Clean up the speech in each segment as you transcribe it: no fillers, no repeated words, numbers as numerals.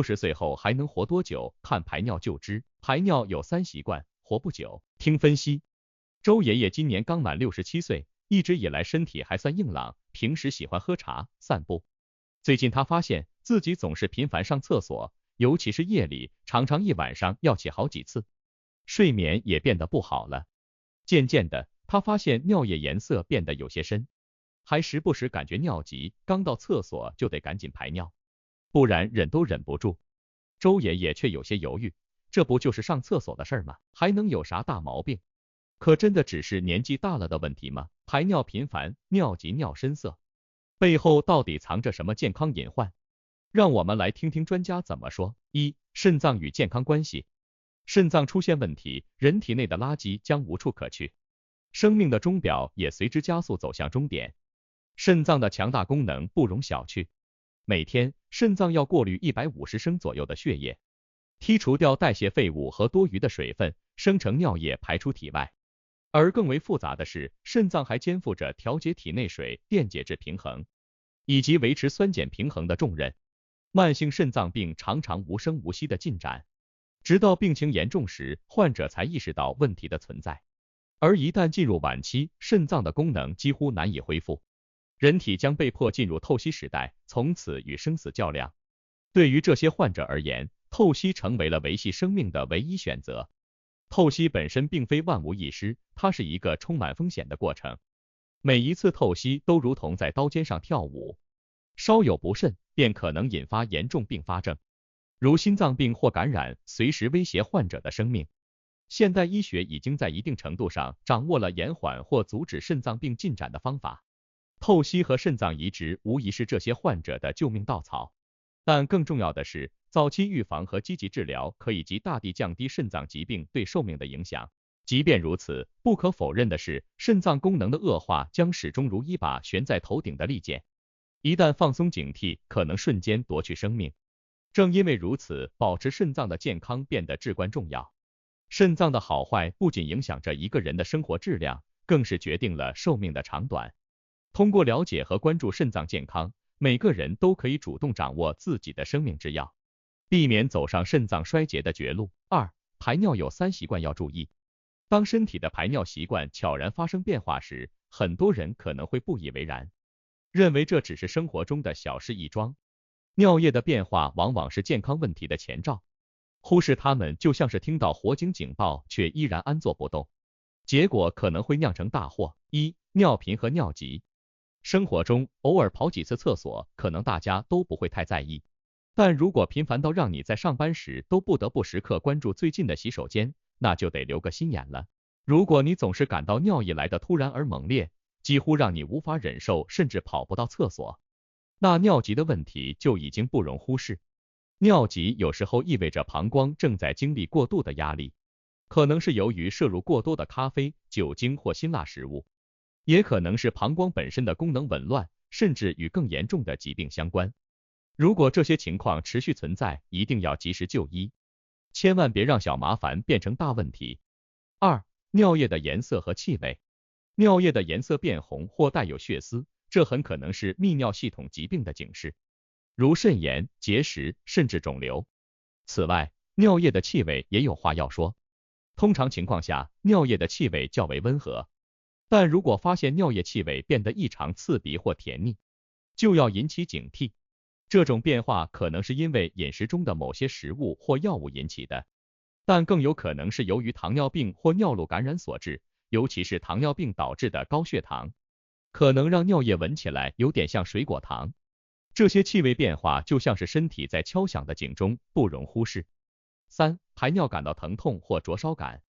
60岁后还能活多久？看排尿就知。排尿有3习惯，活不久。听分析。周爷爷今年刚满67岁，一直以来身体还算硬朗，平时喜欢喝茶、散步。最近他发现自己总是频繁上厕所，尤其是夜里，常常一晚上要起好几次，睡眠也变得不好了。渐渐的，他发现尿液颜色变得有些深，还时不时感觉尿急，刚到厕所就得赶紧排尿，不然忍都忍不住。周爷爷却有些犹豫，这不就是上厕所的事儿吗？还能有啥大毛病？可真的只是年纪大了的问题吗？排尿频繁、尿急、尿深色，背后到底藏着什么健康隐患？让我们来听听专家怎么说。肾脏与健康关系。肾脏出现问题，人体内的垃圾将无处可去，生命的钟表也随之加速走向终点。肾脏的强大功能不容小觑，每天肾脏要过滤150升左右的血液，剔除掉代谢废物和多余的水分，生成尿液排出体外。而更为复杂的是，肾脏还肩负着调节体内水电解质平衡，以及维持酸碱平衡的重任。慢性肾脏病常常无声无息的进展，直到病情严重时，患者才意识到问题的存在。而一旦进入晚期，肾脏的功能几乎难以恢复，人体将被迫进入透析时代，从此与生死较量。对于这些患者而言，透析成为了维系生命的唯一选择。透析本身并非万无一失，它是一个充满风险的过程。每一次透析都如同在刀尖上跳舞，稍有不慎便可能引发严重并发症，如心脏病或感染，随时威胁患者的生命。现代医学已经在一定程度上掌握了延缓或阻止肾脏病进展的方法，透析和肾脏移植无疑是这些患者的救命稻草。但更重要的是，早期预防和积极治疗可以极大地降低肾脏疾病对寿命的影响。即便如此，不可否认的是，肾脏功能的恶化将始终如一把悬在头顶的利剑，一旦放松警惕，可能瞬间夺去生命。正因为如此，保持肾脏的健康变得至关重要。肾脏的好坏不仅影响着一个人的生活质量，更是决定了寿命的长短。通过了解和关注肾脏健康，每个人都可以主动掌握自己的生命之钥，避免走上肾脏衰竭的绝路。排尿有3习惯要注意。当身体的排尿习惯悄然发生变化时，很多人可能会不以为然，认为这只是生活中的小事一桩。尿液的变化往往是健康问题的前兆，忽视它们就像是听到火警警报却依然安坐不动，结果可能会酿成大祸。尿频和尿急。生活中偶尔跑几次厕所，可能大家都不会太在意，但如果频繁到让你在上班时都不得不时刻关注最近的洗手间，那就得留个心眼了。如果你总是感到尿意来的突然而猛烈，几乎让你无法忍受，甚至跑不到厕所，那尿急的问题就已经不容忽视。尿急有时候意味着膀胱正在经历过度的压力，可能是由于摄入过多的咖啡、酒精或辛辣食物，也可能是膀胱本身的功能紊乱，甚至与更严重的疾病相关。如果这些情况持续存在，一定要及时就医，千万别让小麻烦变成大问题。尿液的颜色和气味。尿液的颜色变红或带有血丝，这很可能是泌尿系统疾病的警示，如肾炎、结石，甚至肿瘤。此外，尿液的气味也有话要说。通常情况下，尿液的气味较为温和，但如果发现尿液气味变得异常刺鼻或甜腻，就要引起警惕。这种变化可能是因为饮食中的某些食物或药物引起的，但更有可能是由于糖尿病或尿路感染所致，尤其是糖尿病导致的高血糖，可能让尿液闻起来有点像水果糖。这些气味变化就像是身体在敲响的警钟，不容忽视。排尿感到疼痛或灼烧感。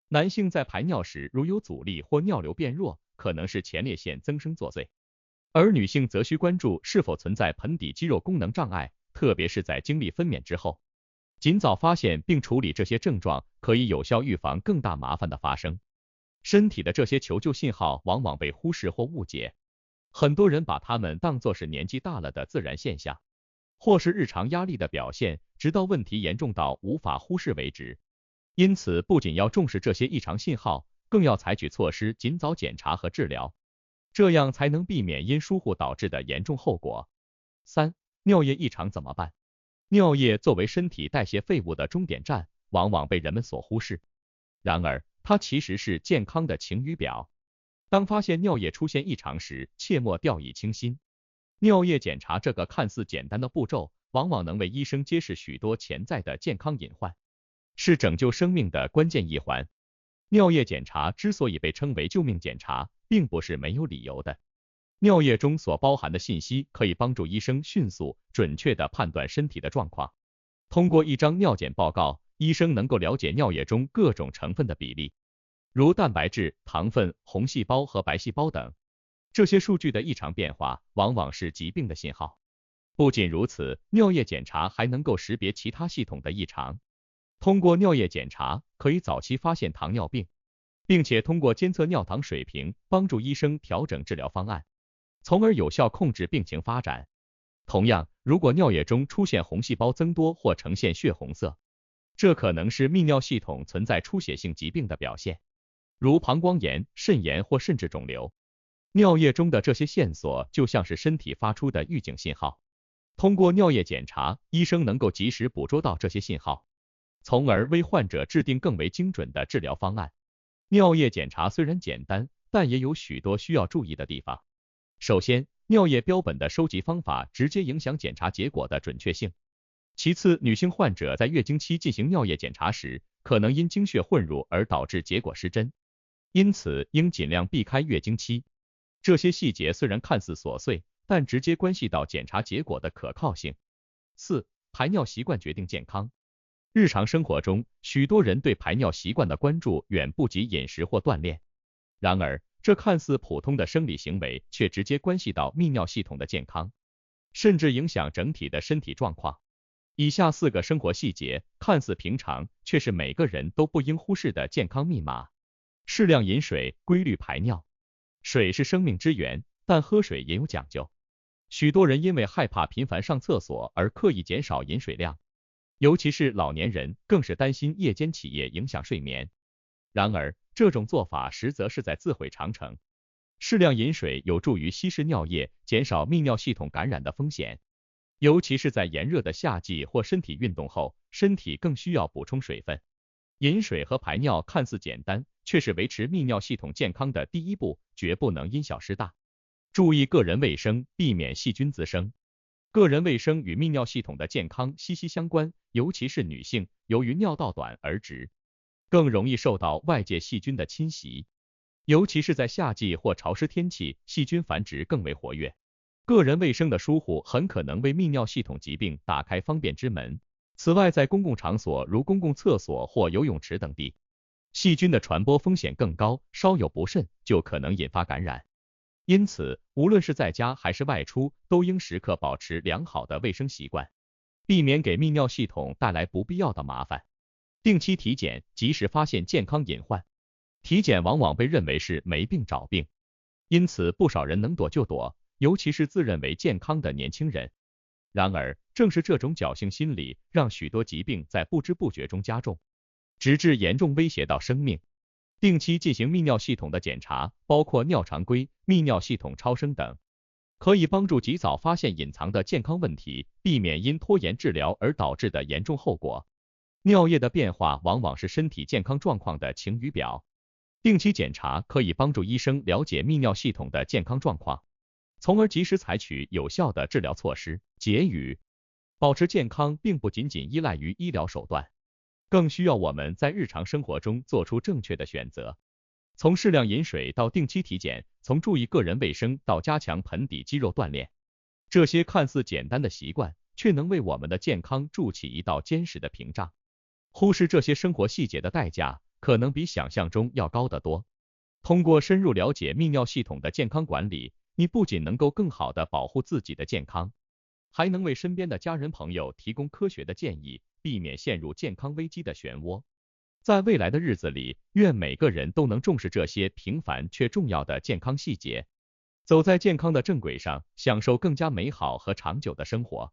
男性在排尿时如有阻力或尿流变弱，可能是前列腺增生作祟，而女性则需关注是否存在盆底肌肉功能障碍，特别是在经历分娩之后。尽早发现并处理这些症状，可以有效预防更大麻烦的发生。身体的这些求救信号往往被忽视或误解，很多人把它们当作是年纪大了的自然现象，或是日常压力的表现，直到问题严重到无法忽视为止。因此，不仅要重视这些异常信号，更要采取措施尽早检查和治疗，这样才能避免因疏忽导致的严重后果。尿液异常怎么办？尿液作为身体代谢废物的终点站，往往被人们所忽视。然而，它其实是健康的晴雨表。当发现尿液出现异常时，切莫掉以轻心。尿液检查这个看似简单的步骤，往往能为医生揭示许多潜在的健康隐患，是拯救生命的关键一环。尿液检查之所以被称为救命检查，并不是没有理由的。尿液中所包含的信息可以帮助医生迅速、准确地判断身体的状况。通过一张尿检报告，医生能够了解尿液中各种成分的比例，如蛋白质、糖分、红细胞和白细胞等。这些数据的异常变化，往往是疾病的信号。不仅如此，尿液检查还能够识别其他系统的异常。通过尿液检查，可以早期发现糖尿病，并且通过监测尿糖水平，帮助医生调整治疗方案，从而有效控制病情发展。同样，如果尿液中出现红细胞增多或呈现血红色，这可能是泌尿系统存在出血性疾病的表现，如膀胱炎、肾炎或甚至肿瘤。尿液中的这些线索就像是身体发出的预警信号，通过尿液检查，医生能够及时捕捉到这些信号，从而为患者制定更为精准的治疗方案。尿液检查虽然简单，但也有许多需要注意的地方。首先，尿液标本的收集方法直接影响检查结果的准确性。其次，女性患者在月经期进行尿液检查时，可能因经血混入而导致结果失真，因此应尽量避开月经期。这些细节虽然看似琐碎，但直接关系到检查结果的可靠性。4. 排尿习惯决定健康。日常生活中，许多人对排尿习惯的关注远不及饮食或锻炼。然而，这看似普通的生理行为，却直接关系到泌尿系统的健康，甚至影响整体的身体状况。以下4个生活细节看似平常，却是每个人都不应忽视的健康密码。适量饮水，规律排尿。水是生命之源，但喝水也有讲究。许多人因为害怕频繁上厕所而刻意减少饮水量，尤其是老年人，更是担心夜间起夜影响睡眠。然而，这种做法实则是在自毁长城。适量饮水有助于稀释尿液，减少泌尿系统感染的风险。尤其是在炎热的夏季或身体运动后，身体更需要补充水分。饮水和排尿看似简单，却是维持泌尿系统健康的第一步，绝不能因小失大。注意个人卫生，避免细菌滋生。个人卫生与泌尿系统的健康息息相关，尤其是女性，由于尿道短而直，更容易受到外界细菌的侵袭。尤其是在夏季或潮湿天气，细菌繁殖更为活跃。个人卫生的疏忽很可能为泌尿系统疾病打开方便之门。此外，在公共场所如公共厕所或游泳池等地，细菌的传播风险更高，稍有不慎就可能引发感染。因此，无论是在家还是外出，都应时刻保持良好的卫生习惯，避免给泌尿系统带来不必要的麻烦。定期体检，及时发现健康隐患。体检往往被认为是没病找病，因此不少人能躲就躲，尤其是自认为健康的年轻人。然而，正是这种侥幸心理，让许多疾病在不知不觉中加重，直至严重威胁到生命。定期进行泌尿系统的检查，包括尿常规、泌尿系统超声等，可以帮助及早发现隐藏的健康问题，避免因拖延治疗而导致的严重后果。尿液的变化往往是身体健康状况的晴雨表。定期检查可以帮助医生了解泌尿系统的健康状况，从而及时采取有效的治疗措施。结语：保持健康并不仅仅依赖于医疗手段，更需要我们在日常生活中做出正确的选择。从适量饮水到定期体检，从注意个人卫生到加强盆底肌肉锻炼，这些看似简单的习惯，却能为我们的健康筑起一道坚实的屏障。忽视这些生活细节的代价，可能比想象中要高得多。通过深入了解泌尿系统的健康管理，你不仅能够更好地保护自己的健康，还能为身边的家人朋友提供科学的建议，避免陷入健康危机的漩涡。在未来的日子里，愿每个人都能重视这些平凡却重要的健康细节，走在健康的正轨上，享受更加美好和长久的生活。